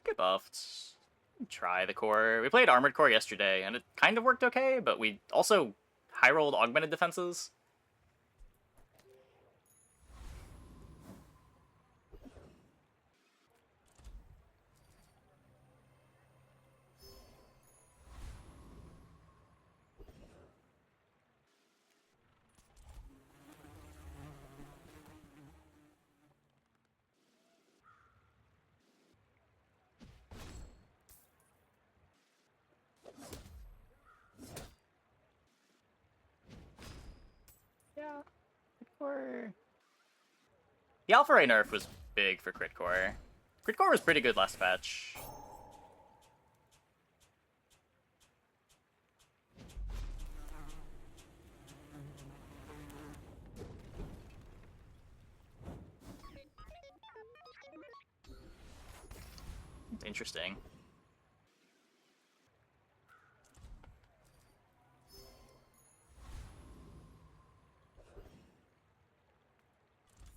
get buffed. Try the core. We played armored core yesterday, and it kind of worked okay, but we also high rolled augmented defenses. Yeah, crit core. The Alpha Ray nerf was big for crit core. Crit core was pretty good last patch. It's interesting.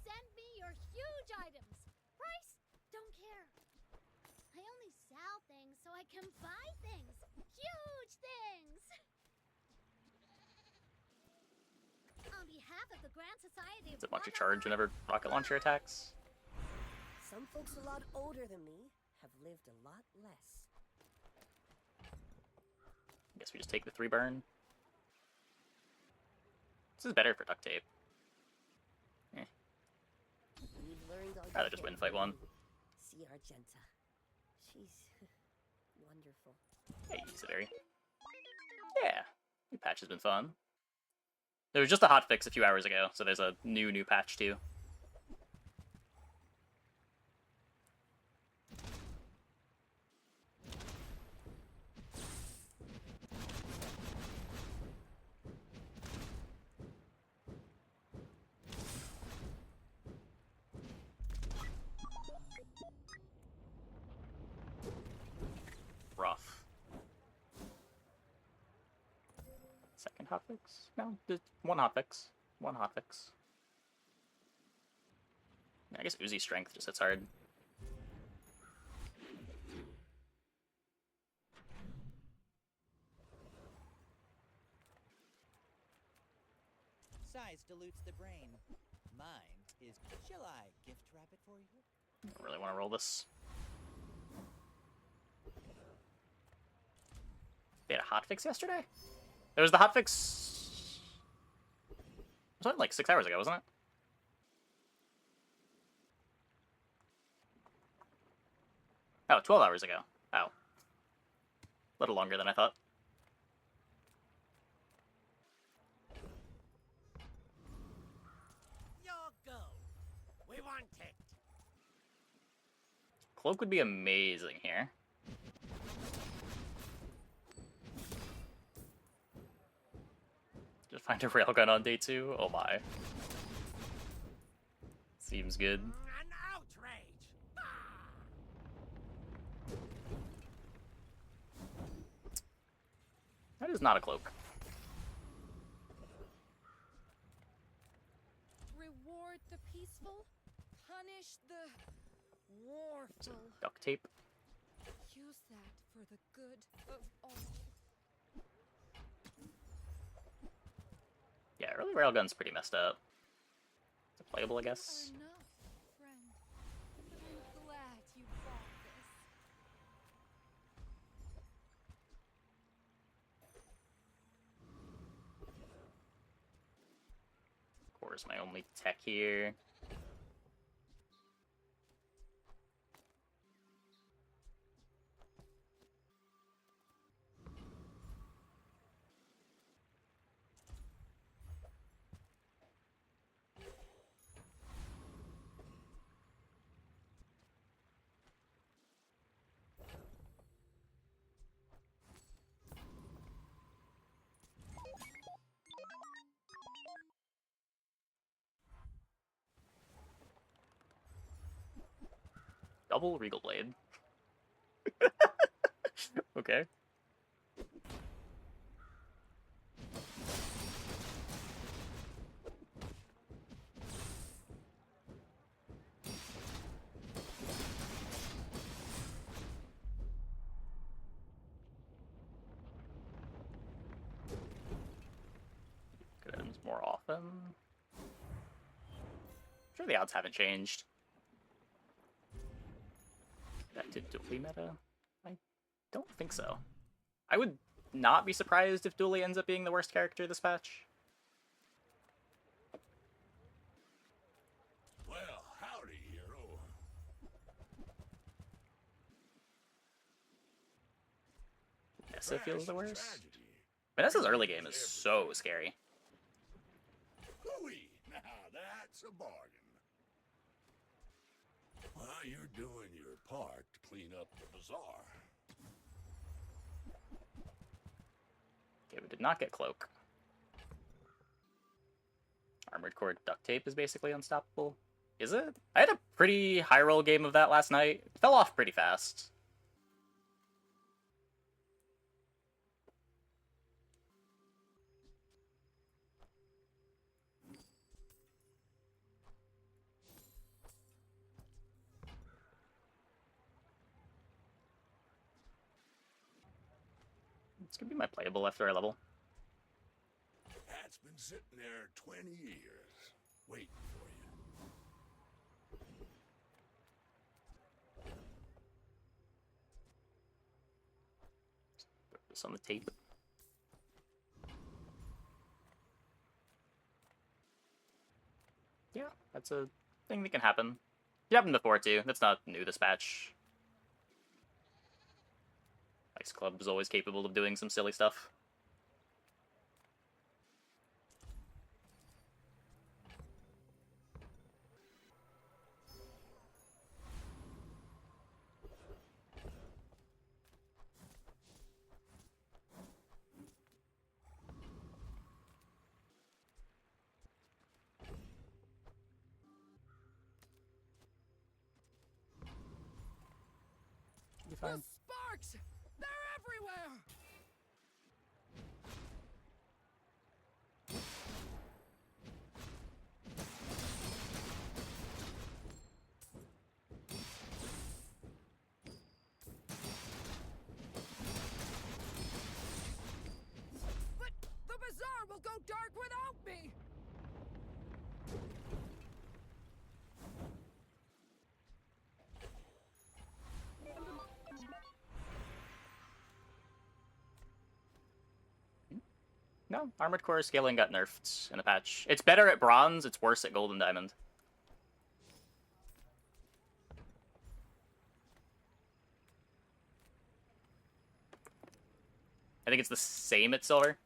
Send me your huge items. Price? Don't care. I only sell things so I can buy things. Huge things. On behalf of the Grand Society It's a bunch of charge whenever rocket launcher attacks. Some folks a lot older than me have lived a lot less. I guess we just take the 3 burn. This is better for duct tape. You've learned all Rather you just can win fight 1. See Argenta. She's wonderful. Hey, Severi. Yeah, new patch has been fun. There was just a hotfix a few hours ago, so there's a new patch too. Rough. Second hotfix? No, just one hotfix. One hotfix. I guess Uzi strength just hits hard. Size dilutes the brain. Mine is. Shall I gift wrap it for you? I don't really want to roll this. They had a hotfix yesterday? There was the hotfix. Was that like 6 hours ago, wasn't it? Oh, 12 hours ago. Oh. A little longer than I thought. Your go. We want it. Cloak would be amazing here. Just find a railgun on day 2? Oh my. Seems good. An outrage. That is not a cloak. Reward the peaceful, punish the warful. Duct tape. Use that for the good of all. Yeah, early railgun's pretty messed up. Is it playable, I guess? Enough, friend. I'm glad you bought this. Of course, my only tech here. Double Regal Blade. Okay. happen. I'm sure the odds haven't changed. That did Dooley meta? I don't think so. I would not be surprised if Dooley ends up being the worst character this patch. Well, howdy, hero. Vanessa feels the worst. Tragedy. Vanessa's early game is so scary. Hooey! Now that's a bargain. Well, you're doing your part to clean up the bazaar. Okay, we did not get Cloak. Armored Core Duct Tape is basically unstoppable. Is it? I had a pretty high roll game of that last night. It fell off pretty fast. It's gonna be my playable after I level. That's been sitting there 20 years, waiting for you. Put this on the tape. Yeah, that's a thing that can happen. It happened before too. That's not new this patch. Ice Club is always capable of doing some silly stuff. Should be The fine. sparks! They're everywhere! But the bazaar will go dark without me! No, Armored Core scaling got nerfed in the patch. It's better at bronze, it's worse at gold and diamond. I think it's the same at silver.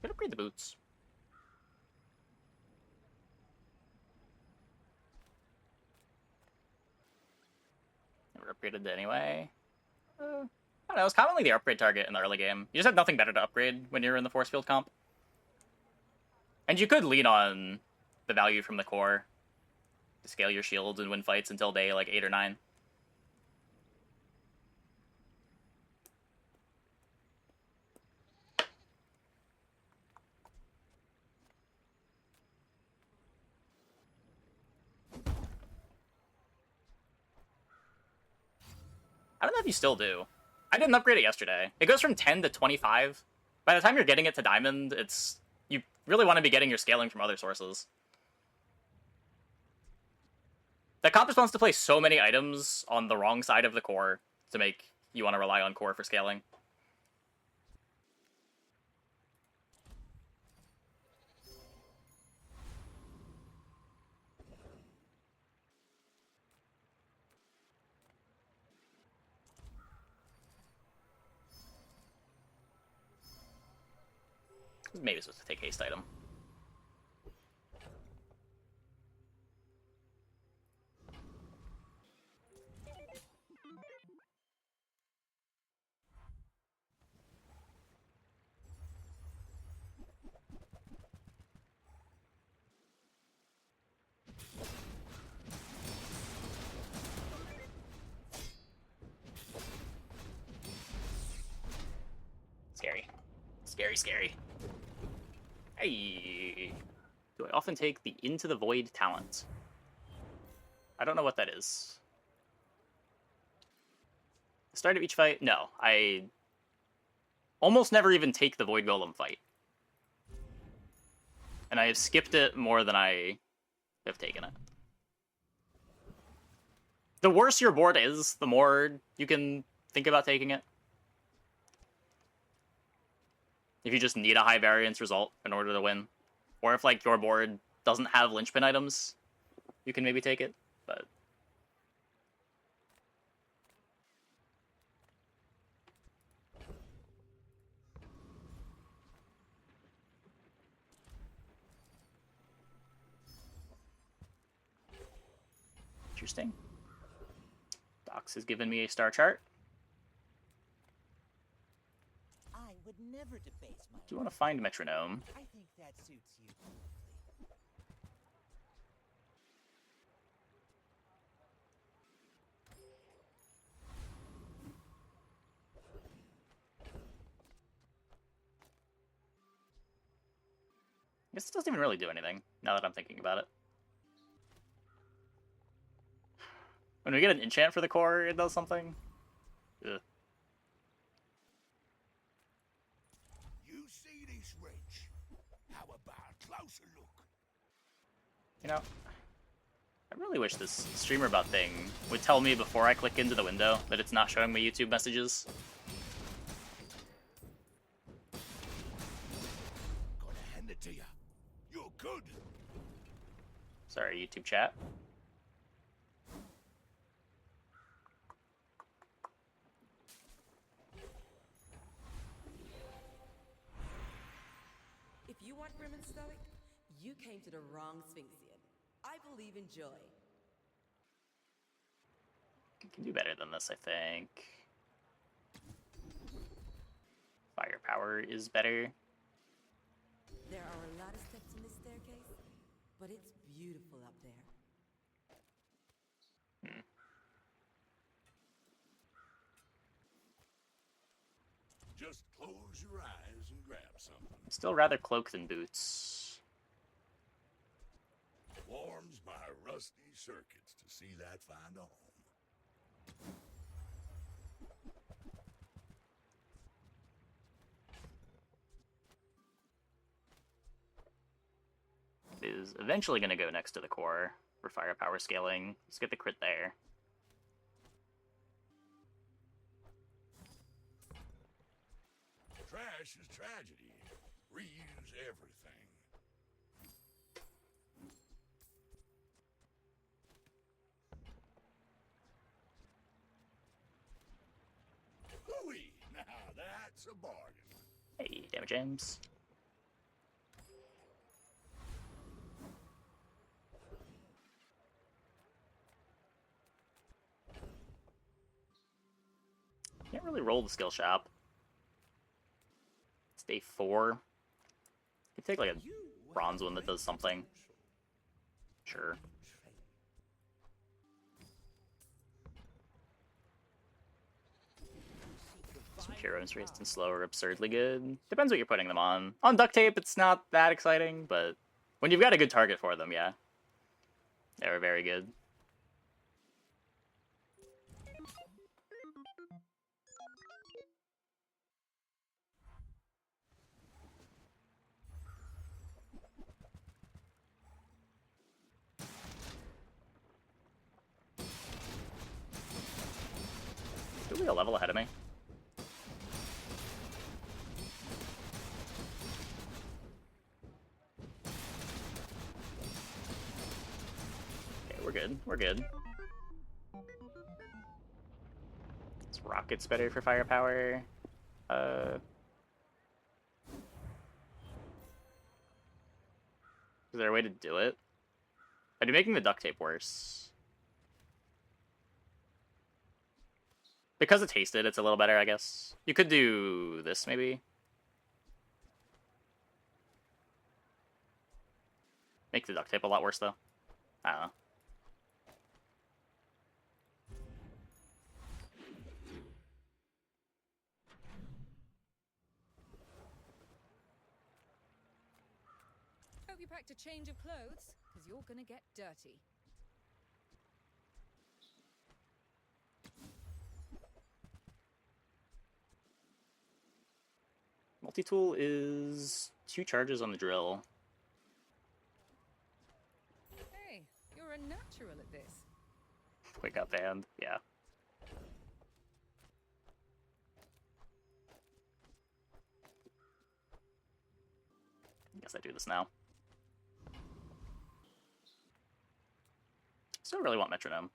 Could upgrade the boots. Never upgraded it anyway. I don't know, it's commonly the upgrade target in the early game. You just have nothing better to upgrade when you're in the force field comp. And you could lean on the value from the core to scale your shields and win fights until day like 8 or 9. I don't know if you still do. I didn't upgrade it yesterday. It goes from 10 to 25. By the time you're getting it to diamond, you really want to be getting your scaling from other sources. The comp just wants to place so many items on the wrong side of the core to make you want to rely on core for scaling. Maybe supposed to take haste item. Scary. Scary, scary. Hey! Do I often take the Into the Void talent? I don't know what that is. Start of each fight? No. I almost never even take the Void Golem fight. And I have skipped it more than I have taken it. The worse your board is, the more you can think about taking it. If you just need a high variance result in order to win. Or if, like, your board doesn't have linchpin items, you can maybe take it, but... Interesting. Docs has given me a star chart. I would never debase my. Do you want to find metronome? I think that suits you. I guess it doesn't even really do anything, now that I'm thinking about it. When we get an enchant for the core, it does something. Ugh. You see this wrench? How about a closer look? You know, I really wish this streamer bot thing would tell me before I click into the window that it's not showing me YouTube messages. Gonna hand it to you. You're good. Sorry, YouTube chat. If you want grim and stoic, you came to the wrong Sphinxian. I believe in joy. Can do better than this, I think. Firepower is better. There are a lot of steps in this staircase, but it's beautiful up there. Just close your eyes and grab something. Still rather cloak than boots. Warms my rusty circuits to see that find a home. It is eventually going to go next to the core for firepower scaling. Let's get the crit there. Trash is tragedy. Reuse everything. Hooey! Now that's a bargain. Hey, damage James. Can't really roll the skill shop. It's day 4. Could take like a bronze one that does something. Sure. Some heroes raised and slow are absurdly good. Depends what you're putting them on. On duct tape, it's not that exciting, but when you've got a good target for them, yeah. They're very good. Still be a level ahead of me. Okay, we're good. We're good. This rocket's better for firepower. Is there a way to do it? I'd be making the duct tape worse. Because it's hasted, it's a little better, I guess. You could do this, maybe. Make the duct tape a lot worse, though. I don't know. hope you packed a change of clothes, because you're gonna get dirty. Multi-tool is 2 charges on the drill. Hey, you're a natural at this. Quick up band, yeah. I guess I do this now. Still really want metronome.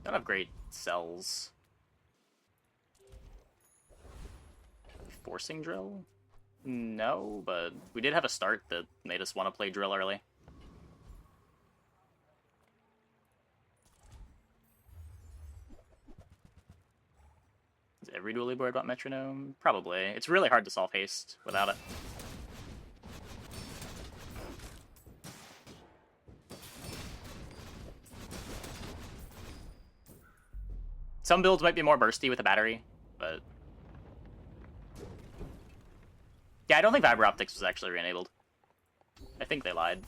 Don't have great cells. Forcing drill? No, but we did have a start that made us want to play drill early. Is every dually board about metronome? Probably. It's really hard to solve haste without it. Some builds might be more bursty with a battery, but... yeah, I don't think Vibro Optics was actually re-enabled. I think they lied.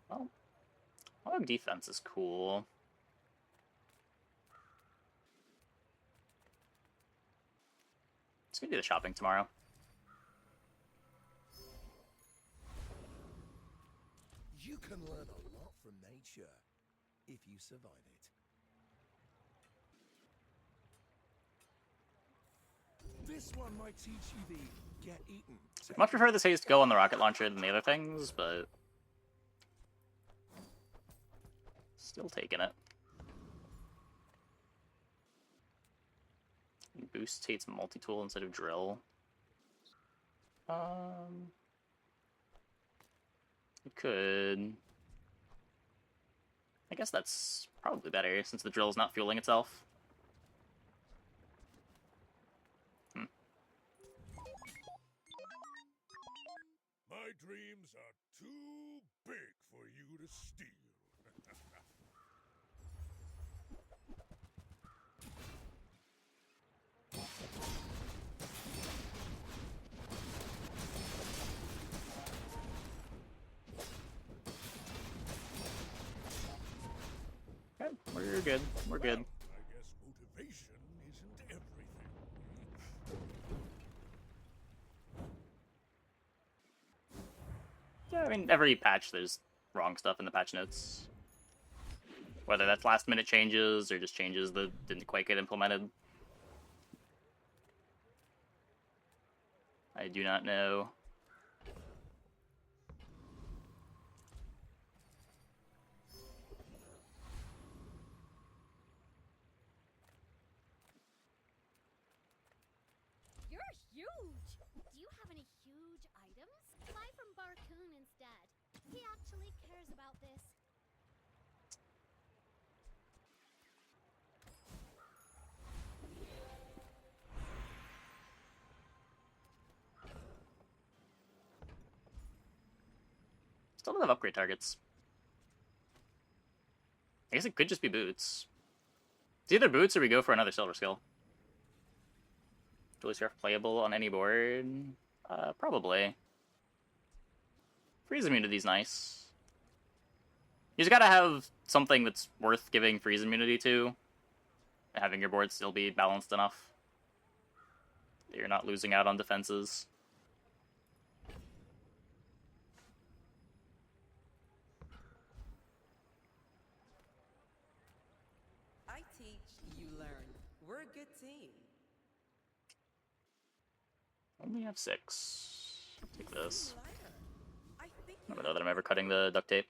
Well, Hog defense is cool. Just gonna do the shopping tomorrow. You can learn a lot from nature if you survive it. This one might teach you the get eaten. I'd much prefer this haste to go on the rocket launcher than the other things, but... still taking it. Boost hates multi-tool instead of drill. It could... I guess that's probably better, since the drill is not fueling itself. My dreams are too big for you to steal. Okay, we're good. We're good. I guess motivation isn't everything. Yeah, I mean, every patch there's wrong stuff in the patch notes. Whether that's last minute changes or just changes that didn't quite get implemented. I do not know. You're huge! Do you have any huge items? Buy from Barcoon instead. He actually cares about this. Still don't have upgrade targets. I guess it could just be boots. It's either boots or we go for another silver skill. Dually Scarf playable on any board? Probably. Freeze immunity's nice. You just gotta have something that's worth giving freeze immunity to, and having your board still be balanced enough that you're not losing out on defenses. I teach, you learn. We're a good team. Only have 6. I'll take this. Lighter. I think I don't know that I'm ever cutting the duct tape.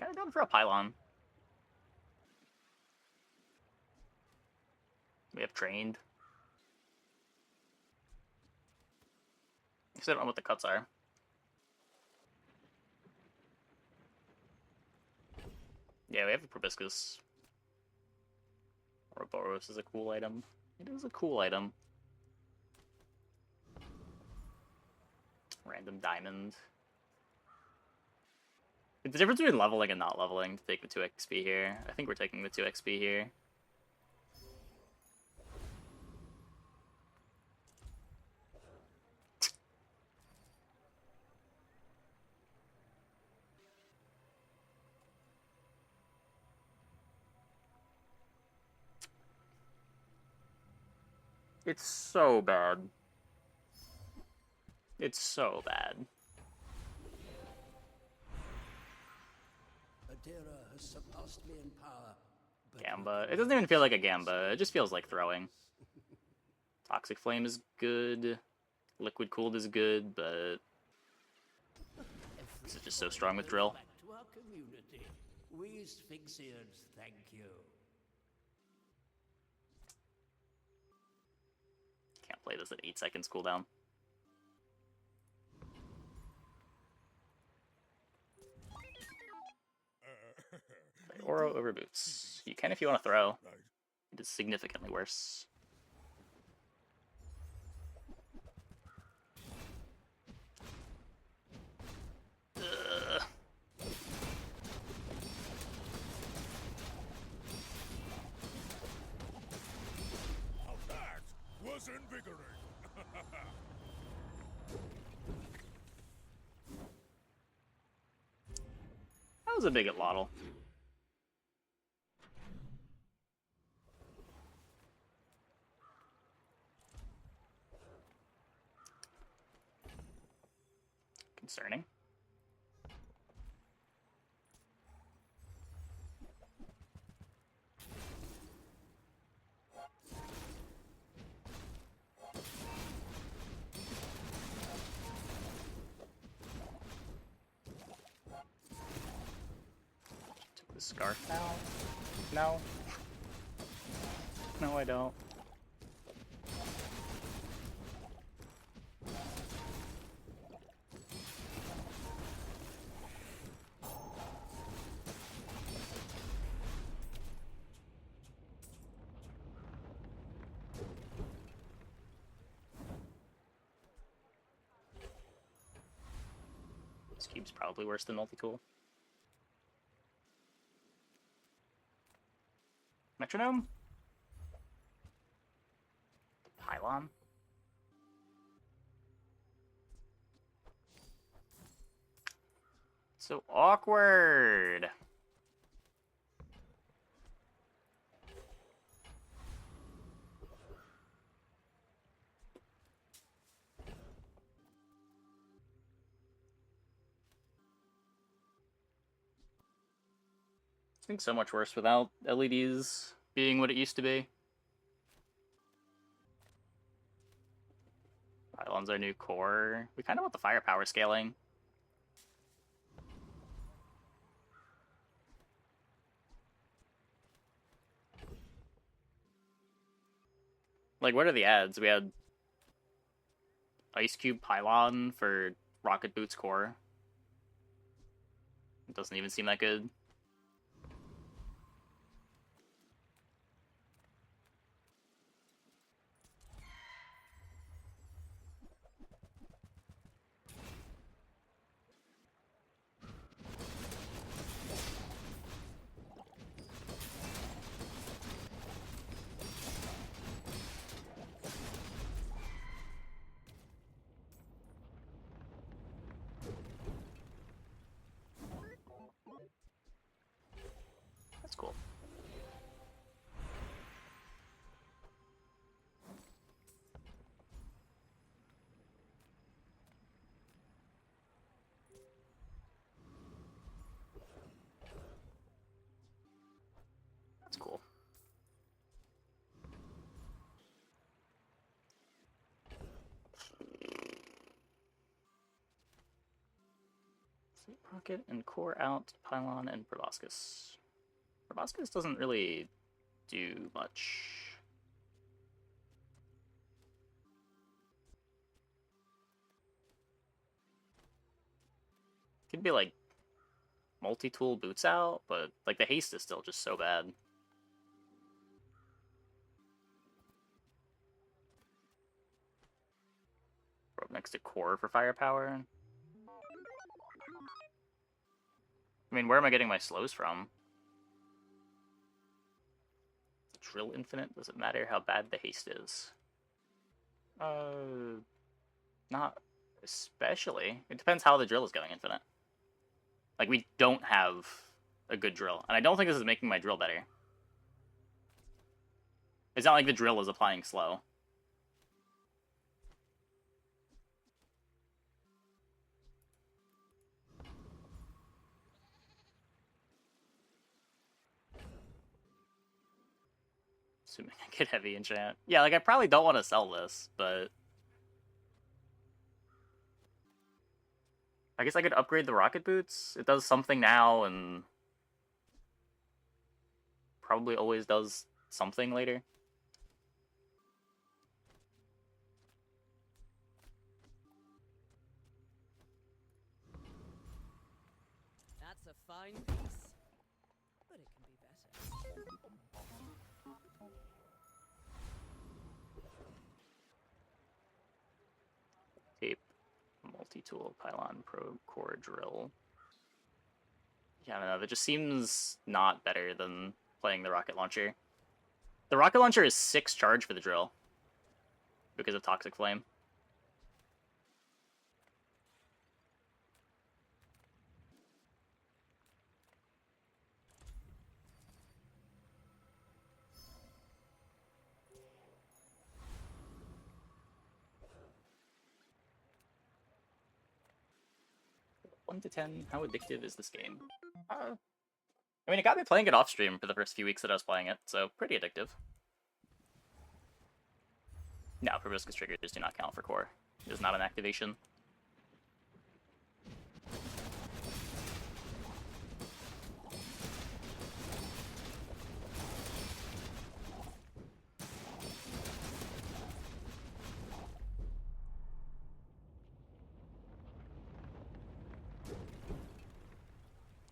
Kind of down for a pylon. We have trained. I don't know what the cuts are. Yeah, we have a Proboscis. Ouroboros is a cool item. It is a cool item. Random diamond. The difference between leveling and not leveling to take the 2 XP here. I think we're taking the 2 XP here. It's so bad. It's so bad. Adira has surpassed me in power. But Gamba. It doesn't even feel like a Gamba. It just feels like throwing. Toxic Flame is good. Liquid Cooled is good, but this is just so strong with Drill. back to our community. We Sphinxians thank you. Can't play this at 8 seconds cooldown. Play Oro over Boots. You can if you want to throw. Right. It is significantly worse. Ugh. Now that was invigorating. That was a bigot Lottle. Concerning. Took the scarf now? No. No, I don't. This cube's probably worse than multi-tool. Metronome? Pylon? So awkward! I think so much worse without LEDs being what it used to be. Pylon's our new core. We kind of want the firepower scaling. Like, what are the ads? We had Ice Cube Pylon for Rocket Boots core. It doesn't even seem that good. rocket and core out, pylon and proboscis. Proboscis doesn't really do much. Could be like multi-tool boots out, but like the haste is still just so bad. Up next to core for firepower. I mean, where am I getting my slows from? Drill infinite? Does it matter how bad the haste is? Not especially. It depends how the drill is going infinite. Like, we don't have a good drill. And I don't think this is making my drill better. It's not like the drill is applying slow. Assuming I get heavy enchant. Yeah, like, I probably don't want to sell this, but... I guess I could upgrade the rocket boots. It does something now, and... probably always does something later. That's a fine piece, but it can be better. Tape, multi-tool, pylon, probe, core, drill. Yeah, I don't know, that just seems not better than playing the rocket launcher. The rocket launcher is 6 charge for the drill because of Toxic Flame. One to 10, how addictive is this game? I mean, it got me playing it off stream for the first few weeks that I was playing it, so pretty addictive. No, Proboscis triggers do not count for core. It is not an activation.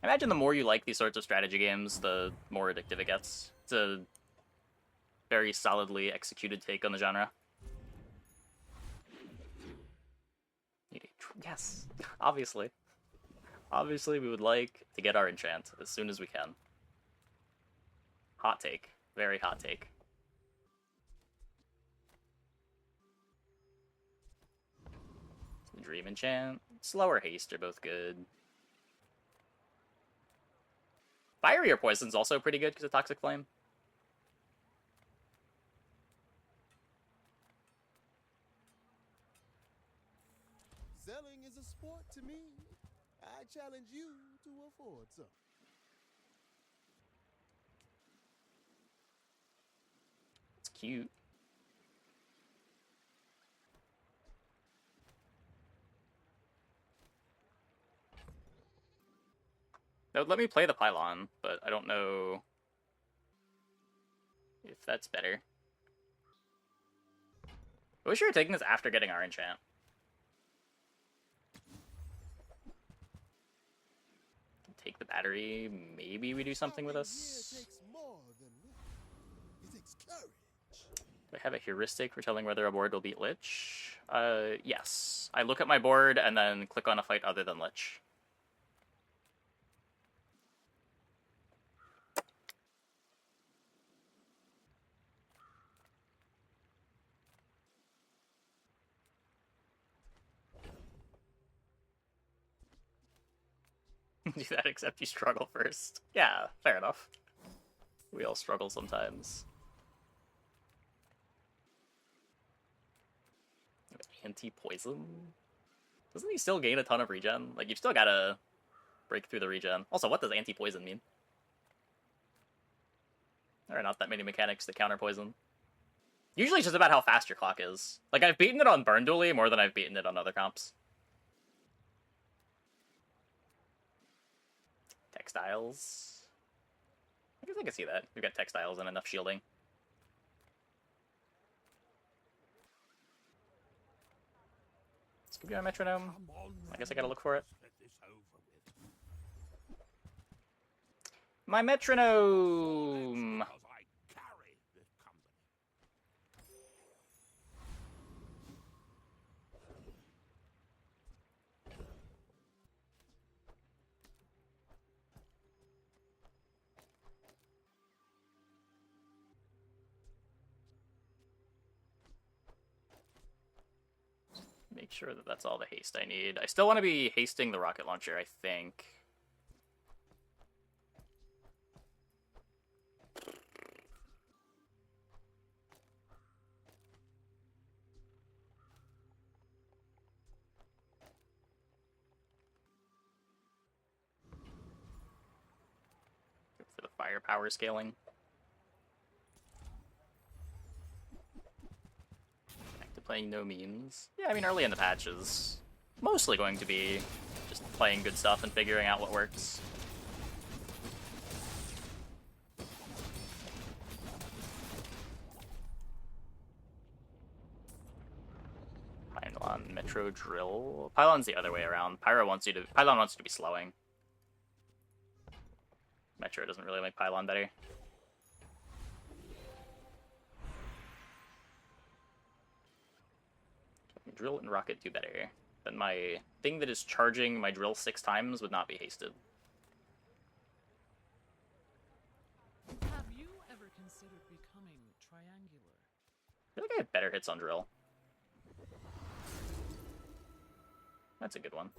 I imagine the more you like these sorts of strategy games, the more addictive it gets. It's a very solidly executed take on the genre. Yes, obviously. Obviously, we would like to get our enchant as soon as we can. Hot take. Very hot take. Dream enchant. Slower haste are both good. Fiery or poison's also pretty good because of Toxic Flame. Selling is a sport to me. I challenge you to afford some. It's cute. That would let me play the pylon, but I don't know if that's better. I wish we were taking this after getting our enchant. Take the battery, maybe we do something with us. Do I have a heuristic for telling whether a board will beat Lich? Yes. I look at my board and then click on a fight other than Lich. Do that except you struggle first. Yeah, fair enough. We all struggle sometimes. Anti-poison? Doesn't he still gain a ton of regen? Like, you've still gotta break through the regen. Also, what does anti-poison mean? There are not that many mechanics that counter poison. Usually it's just about how fast your clock is. Like, I've beaten it on Burn Dually more than I've beaten it on other comps. textiles. I guess I can see that. We've got textiles and enough shielding. Let's give you a metronome. Come on, I guess I gotta look for it. let's get this over with. My metronome! Because I carry this company. Make sure that that's all the haste I need. I still want to be hasting the rocket launcher, I think. Go for the firepower scaling. Back to playing no memes. Yeah, I mean, early in the patch is mostly going to be just playing good stuff and figuring out what works. Pylon, Metro, Drill. Pylon's the other way around. Pylon wants you to be slowing. Metro doesn't really make Pylon better. Drill and Rocket do better. But my thing that is charging my drill 6 times would not be hasted. Have you ever considered becoming triangular? I feel like I have better hits on drill. That's a good one.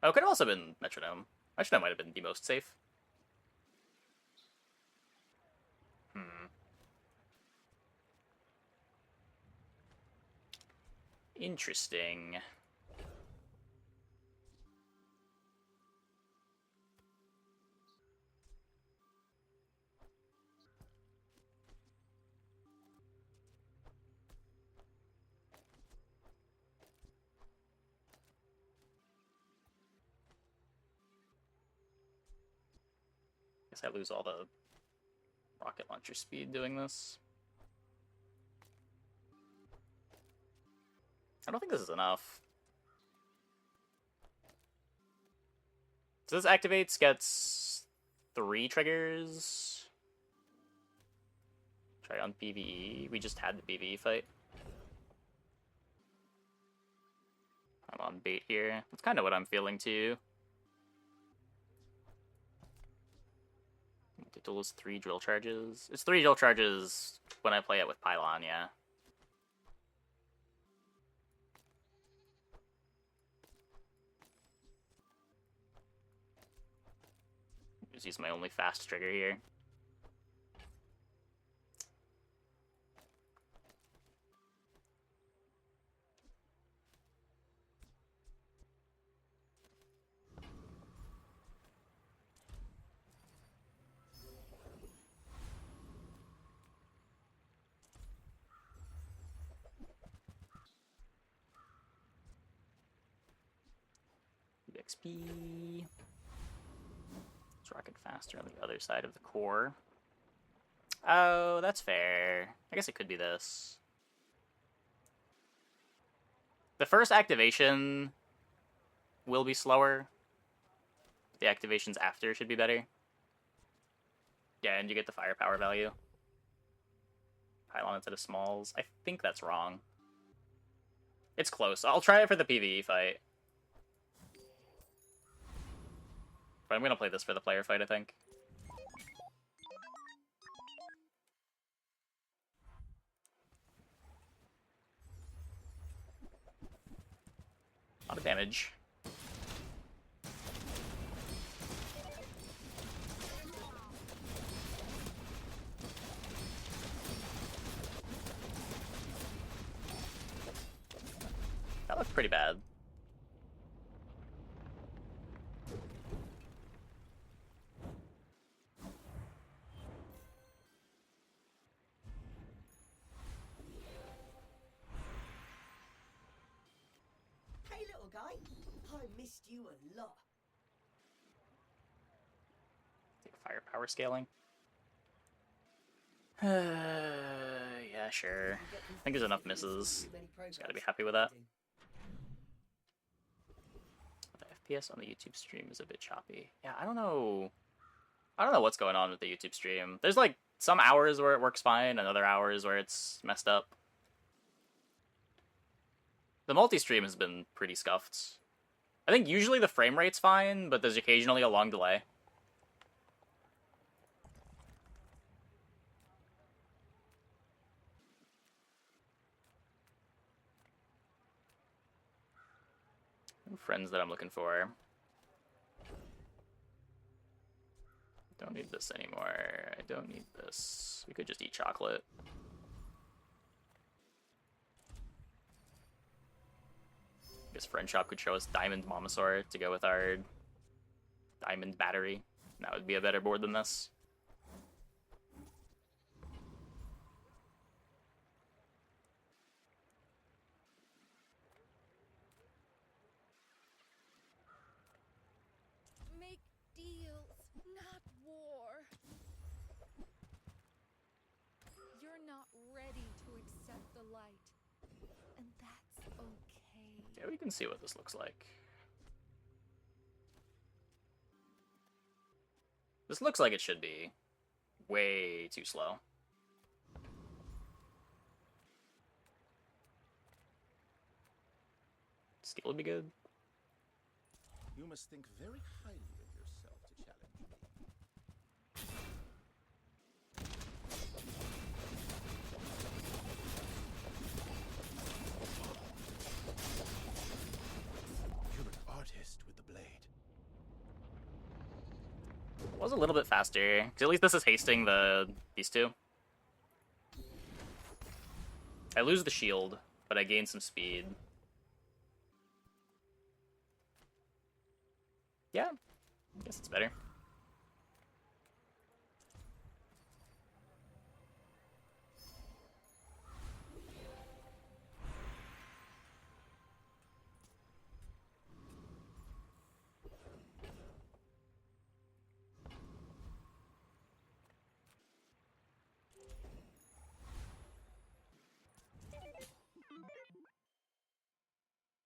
Oh, it could have also been Metronome. Metronome might have been the most safe. Interesting. Guess I lose all the rocket launcher speed doing this. I don't think this is enough. So this activates, gets 3 triggers. Try on PvE. We just had the PvE fight. I'm on bait here. That's kind of what I'm feeling too. Duel is 3 drill charges. It's 3 drill charges when I play it with Pylon, yeah. Just use my only fast trigger here. XP. Let's rocket faster on the other side of the core. Oh, that's fair. I guess it could be this. The first activation will be slower. The activations after should be better. Yeah, and you get the firepower value. Pylon instead of smalls. I think that's wrong. It's close. I'll try it for the PvE fight. But I'm gonna play this for the player fight, I think. A lot of damage. That looked pretty bad. Hey, little guy. I missed you a lot. Take firepower scaling. Yeah, sure. I think there's enough misses. Just gotta be happy with that. The FPS on the YouTube stream is a bit choppy. Yeah, I don't know. I don't know what's going on with the YouTube stream. There's like some hours where it works fine and other hours where it's messed up. The multi-stream has been pretty scuffed. I think usually the frame rate's fine, but there's occasionally a long delay. Friends that I'm looking for. Don't need this anymore. I don't need this. We could just eat chocolate. Guess Friend Shop could show us Diamond Momosaur to go with our Diamond Battery. That would be a better board than this. Make deals, not war. You're not ready to accept the light, and that's okay. Yeah, we can see what this looks like. This looks like it should be way too slow. Steel would be good. You must think very highly of yourself to challenge me. You're an artist with the blade. It was a little bit faster, because at least this is hasting these two. I lose the shield, but I gain some speed. Yeah, I guess it's better.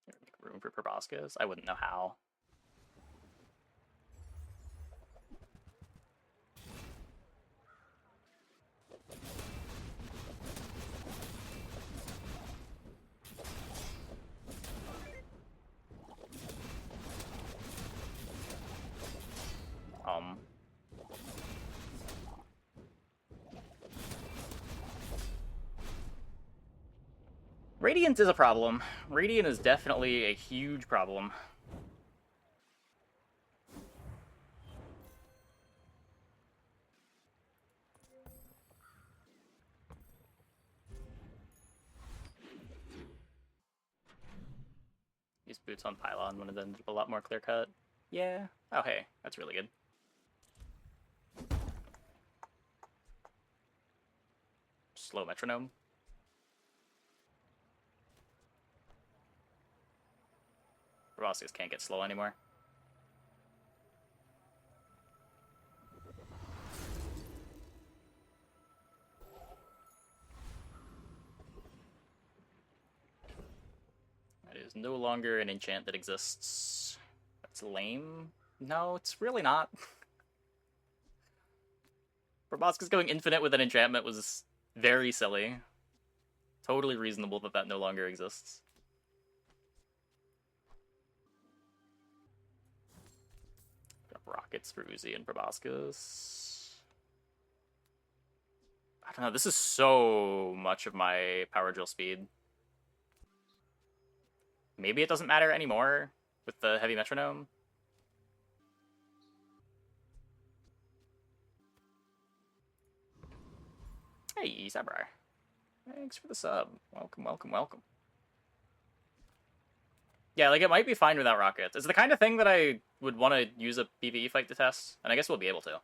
Make room for Proboscis? I wouldn't know how. Radiant is a problem. Radiant is definitely a huge problem. Use boots on pylon would have been a lot more clear cut. Yeah. Oh hey, that's really good. Slow metronome. Proboscis can't get slow anymore. That is no longer an enchant that exists. That's lame. No, it's really not. Proboscis going infinite with an enchantment was very silly. Totally reasonable that that no longer exists. Rockets for Uzi and Proboscis. I don't know, this is so much of my power drill speed. Maybe it doesn't matter anymore with the heavy metronome. Hey, Sabrar. Thanks for the sub. Welcome, welcome, welcome. Yeah, like, it might be fine without rockets. It's the kind of thing that I would want to use a PvE fight to test, and I guess we'll be able to.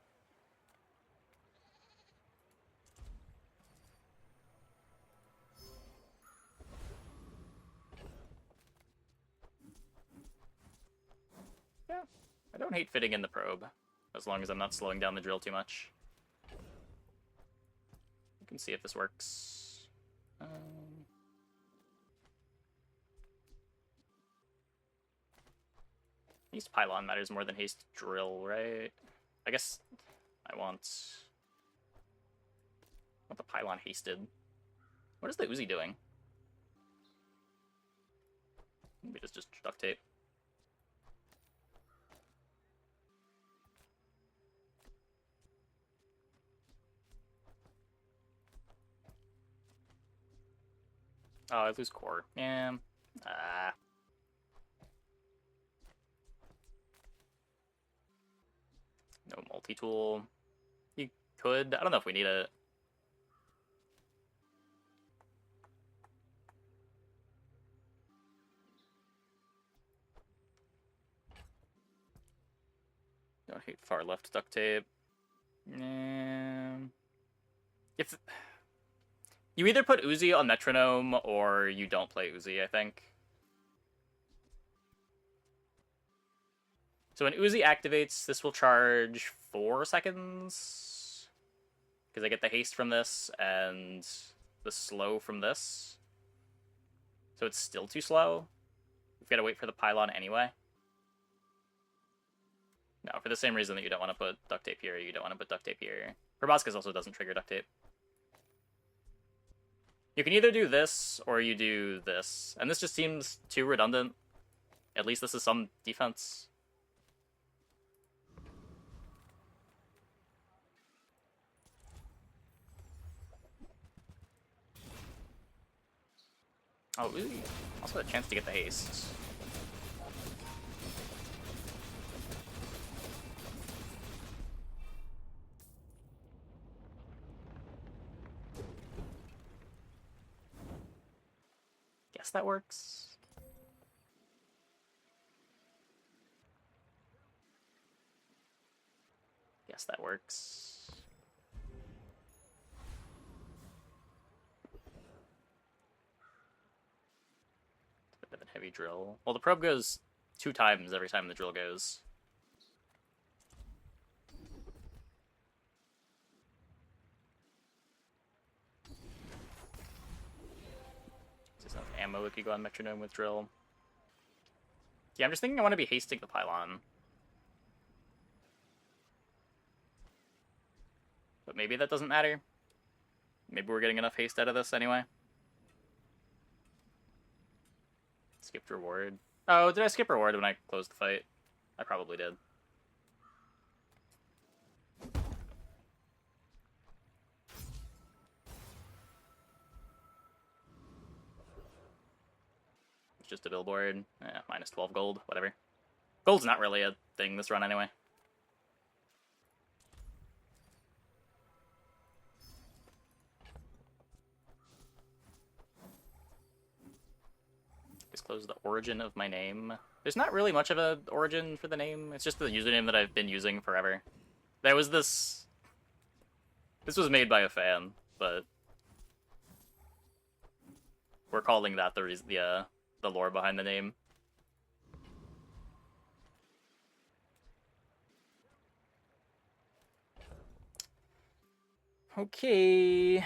Yeah, I don't hate fitting in the probe, as long as I'm not slowing down the drill too much. You can see if this works. Haste pylon matters more than haste drill, right? I guess I want the pylon hasted. What is the Uzi doing? Maybe it's just duct tape. Oh, I lose core. Yeah. No multi-tool. You could. I don't know if we need it. Don't hate far left duct tape. If you either put Uzi on metronome or you don't play Uzi, I think. So when Uzi activates, this will charge 4 seconds. Because I get the haste from this and the slow from this. So it's still too slow. We've got to wait for the pylon anyway. No, for the same reason that you don't want to put duct tape here, you don't want to put duct tape here. Proboscis also doesn't trigger duct tape. You can either do this, or you do this. And this just seems too redundant. At least this is some defense. Oh, ooh. Also a chance to get the haste. Guess that works. Guess that works. It's a bit of a heavy drill. Well, the probe goes 2 times every time the drill goes. There's enough ammo we could go on metronome with drill. Yeah, I'm just thinking I want to be hasting the pylon. But maybe that doesn't matter. Maybe we're getting enough haste out of this anyway. Skipped reward. Oh, did I skip reward when I closed the fight? I probably did. It's just a billboard. Minus 12 gold, whatever. Gold's not really a thing this run anyway. Disclose the origin of my name. There's not really much of an origin for the name. It's just the username that I've been using forever. There was this... This was made by a fan, but... we're calling that the lore behind the name. Okay...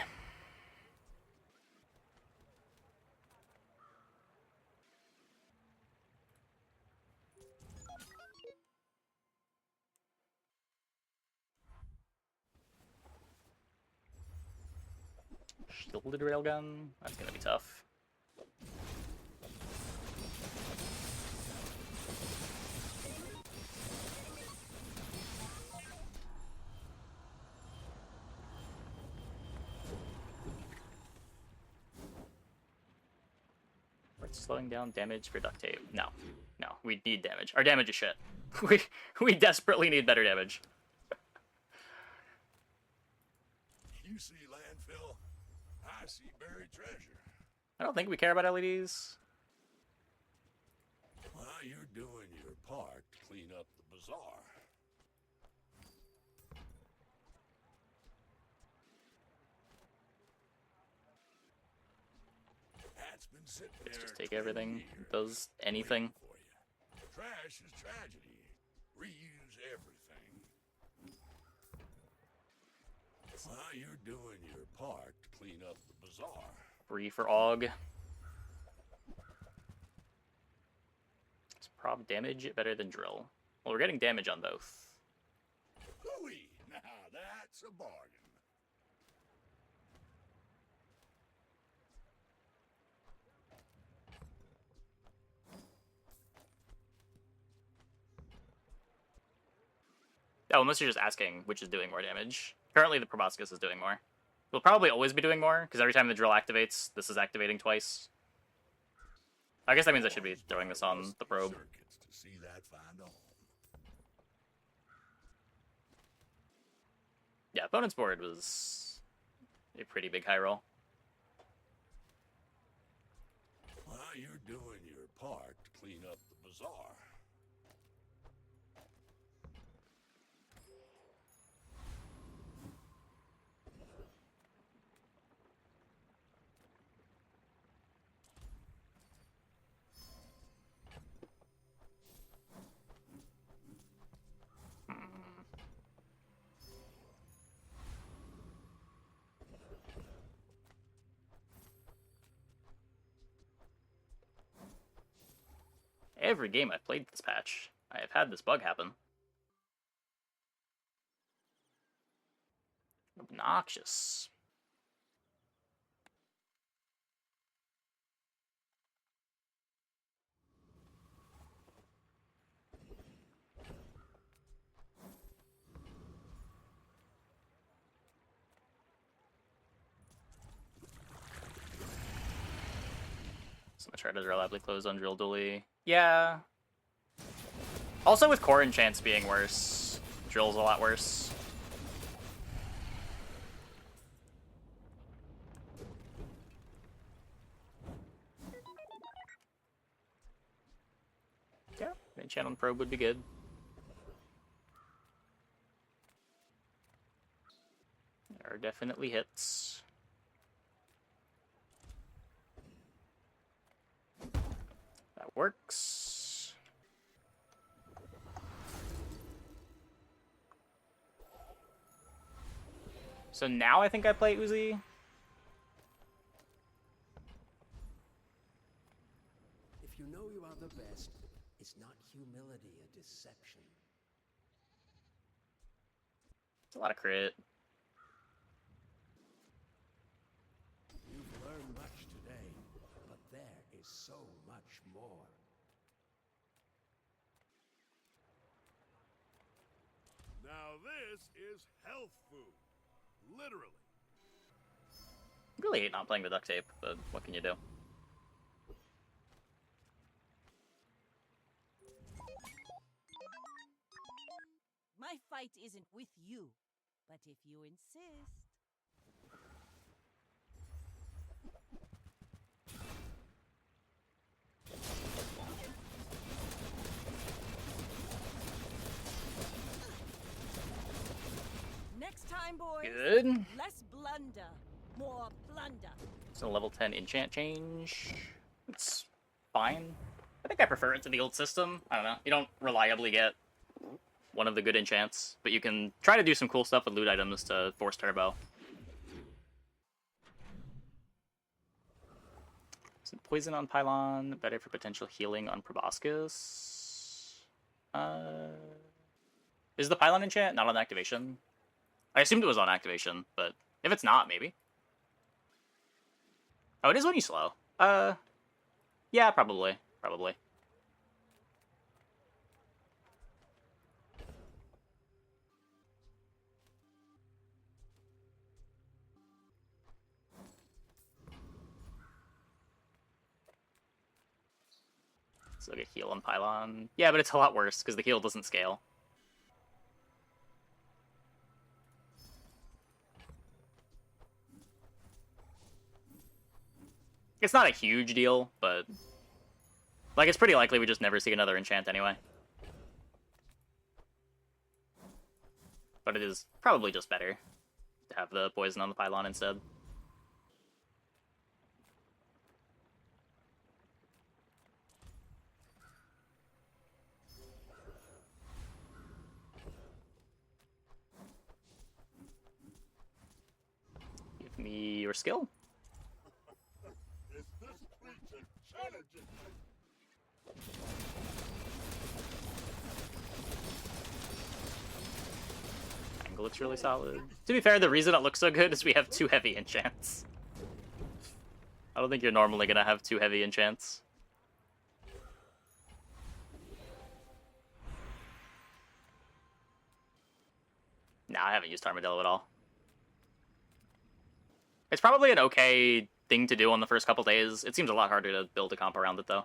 Shielded railgun? That's gonna be tough. What's slowing down damage for duct tape? No. No, we need damage. Our damage is shit. We desperately need better damage. You see landfill, I see buried treasure. I don't think we care about LEDs. Well, you're doing your part to clean up the bazaar. That's been sitting Let's there just take 20 everything. years, Does anything. waiting for you. Trash is tragedy. reuse everything. While you're doing your part to clean up the bazaar. Free for AUG. Is prob damage better than drill? Well, we're getting damage on both. Hooey! Now that's a bargain. Oh, unless you're just asking which is doing more damage. Currently, the Proboscis is doing more. Will probably always be doing more, because every time the drill activates, this is activating twice. I guess that means I should be throwing this on the probe. Circuits to see that find a home. Yeah, opponent's board was a pretty big high roll. While you're doing your part to clean up the bazaar. Every game I've played this patch, I have had this bug happen. Obnoxious. So my try to reliably close on drill dually. Yeah. Also with core enchants being worse, drill's a lot worse. Yeah, enchant on probe would be good. There are definitely hits. That works. So now I think I play Uzi. If you know you are the best, is not humility a deception? It's a lot of crit. You've learned much today, but there is so much more. Now this is health food. Literally. Really hate not playing the duct tape, but what can you do? My fight isn't with you, but if you insist. Next time, boys. Good. Less blunder, more plunder. So level 10 enchant change. It's fine. I think I prefer it to the old system. I don't know. You don't reliably get one of the good enchants, but you can try to do some cool stuff with loot items to force turbo. Some poison on Pylon, better for potential healing on Proboscis. Is the Pylon enchant not on activation? I assumed it was on activation, but if it's not, maybe. Oh, it is when you slow. Yeah, probably. Probably. So get heal on Pylon. Yeah, but it's a lot worse, because the heal doesn't scale. It's not a huge deal, but like it's pretty likely we just never see another enchant anyway. But it is probably just better to have the poison on the Pylon instead. me your skill. Is this creature challenging me? Angle looks really solid. To be fair, the reason it looks so good is we have 2 heavy enchants. I don't think you're normally gonna have 2 heavy enchants. Nah, I haven't used Armadillo at all. It's probably an okay thing to do on the first couple days. It seems a lot harder to build a comp around it, though.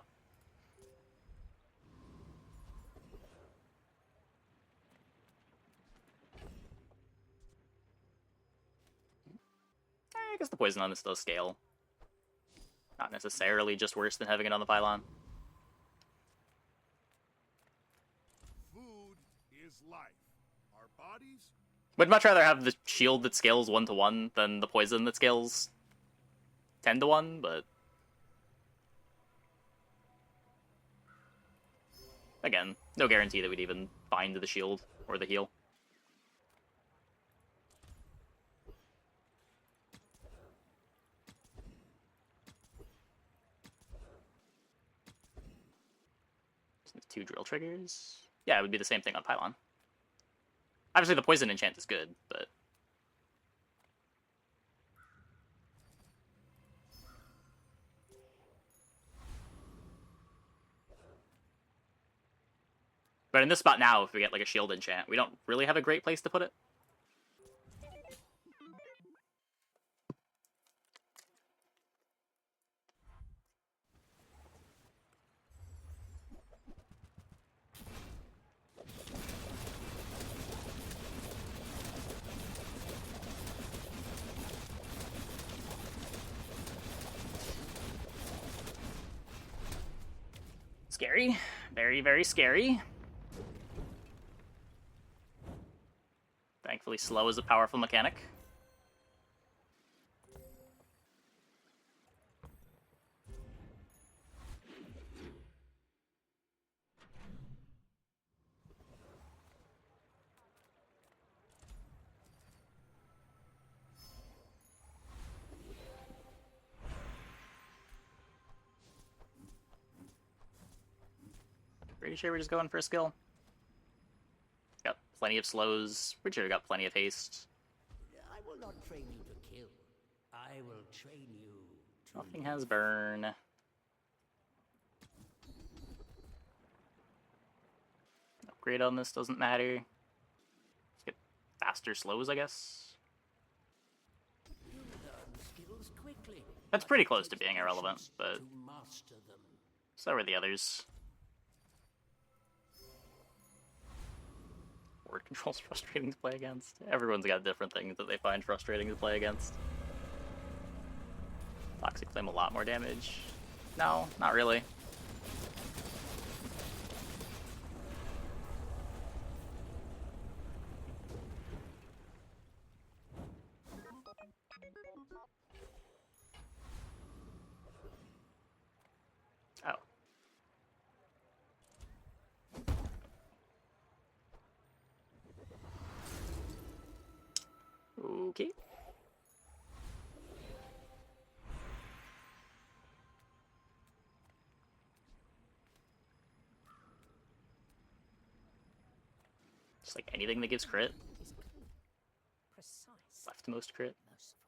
I guess the poison on this does scale. Not necessarily just worse than having it on the pylon. Food is life. Our bodies. Would much rather have the shield that scales 1-to-1 than the poison that scales 10-to-1, but... Again, no guarantee that we'd even find the shield or the heal. Just 2 drill triggers. Yeah, it would be the same thing on pylon. Obviously, the poison enchant is good, but... But in this spot now, if we get like a shield enchant, we don't really have a great place to put it. Scary. Very, very scary. Thankfully, slow is a powerful mechanic. Pretty sure we're just going for a skill. Got plenty of slows. Pretty sure we got plenty of haste. I will not train you to kill. I will train you to... Nothing has burn. Upgrade on this doesn't matter. Let's get faster slows, I guess. You learn skills quickly. That's pretty close to being irrelevant, but To master them. so are the others. Word control's frustrating to play against. Everyone's got different things that they find frustrating to play against. Toxic Flame a lot more damage. No, not really. Oh. Okay. Just like anything that gives crit. Precise. Leftmost crit. Merciful.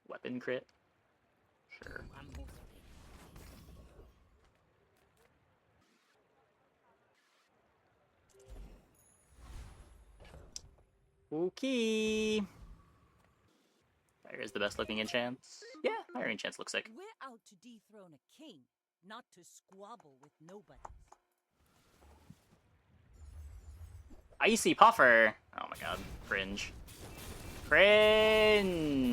Weapon crit. Sure. Okay. Fire is the best looking enchants. Yeah, fire enchants look sick. We're out to dethrone a king, not to squabble with nobody. Icy Puffer. Oh my god. Cringe. Cringe.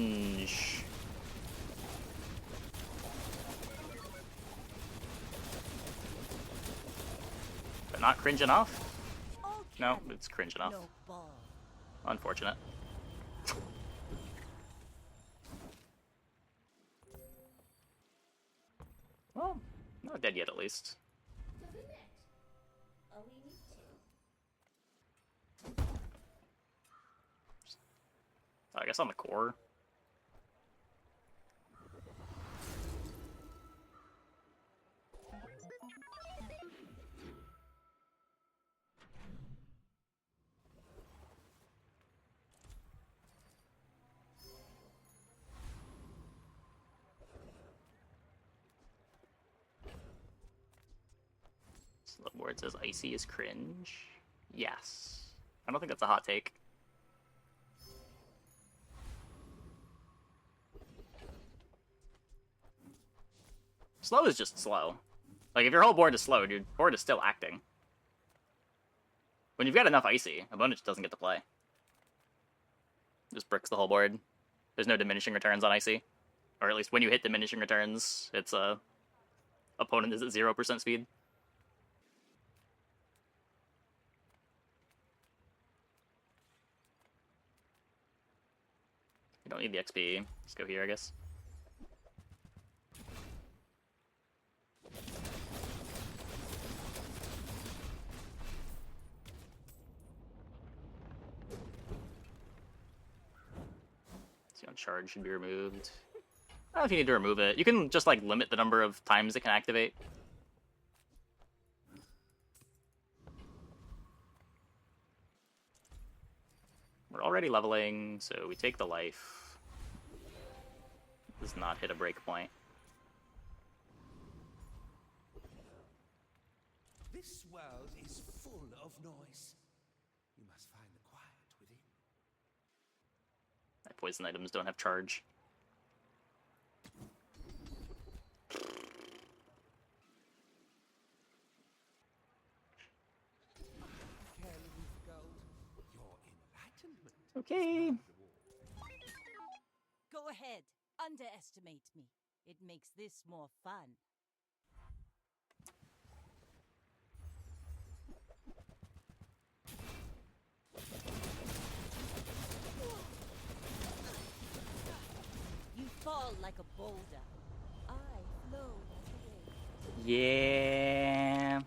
But not cringe enough? All No, cannon, it's cringe enough. no ball. Unfortunate. Well, not dead yet at least. I guess on the core. where it says icy is cringe? Yes. I don't think that's a hot take. Slow is just slow. Like, if your whole board is slowed, your board is still acting. When you've got enough icy, opponent just doesn't get to play. Just bricks the whole board. There's no diminishing returns on icy. Or at least when you hit diminishing returns, it's opponent is at 0% speed. You don't need the XP. Let's go here, I guess. See, on charge should be removed. I don't know if you need to remove it. You can just, like, limit the number of times it can activate. We're already leveling, so we take the life. Does not hit a break point. This world is full of noise. You must find the quiet within. My poison items don't have charge. Okay. Go ahead. Underestimate me. It makes this more fun. You fall like a boulder. I flow like a wave. Yeah.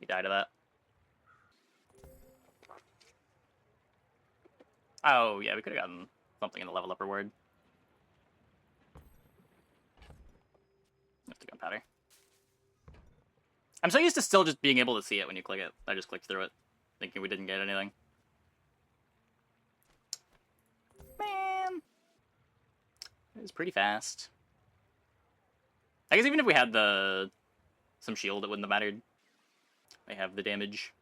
You died to that. Oh, yeah, we could have gotten something in the level up reward. Have to gunpowder. I'm so used to still just being able to see it when you click it. I just clicked through it, thinking we didn't get anything. Man! It was pretty fast. I guess even if we had some shield, it wouldn't have mattered. I have the damage.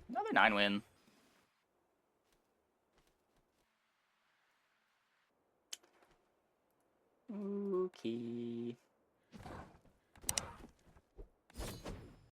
Another 9-win. Okay.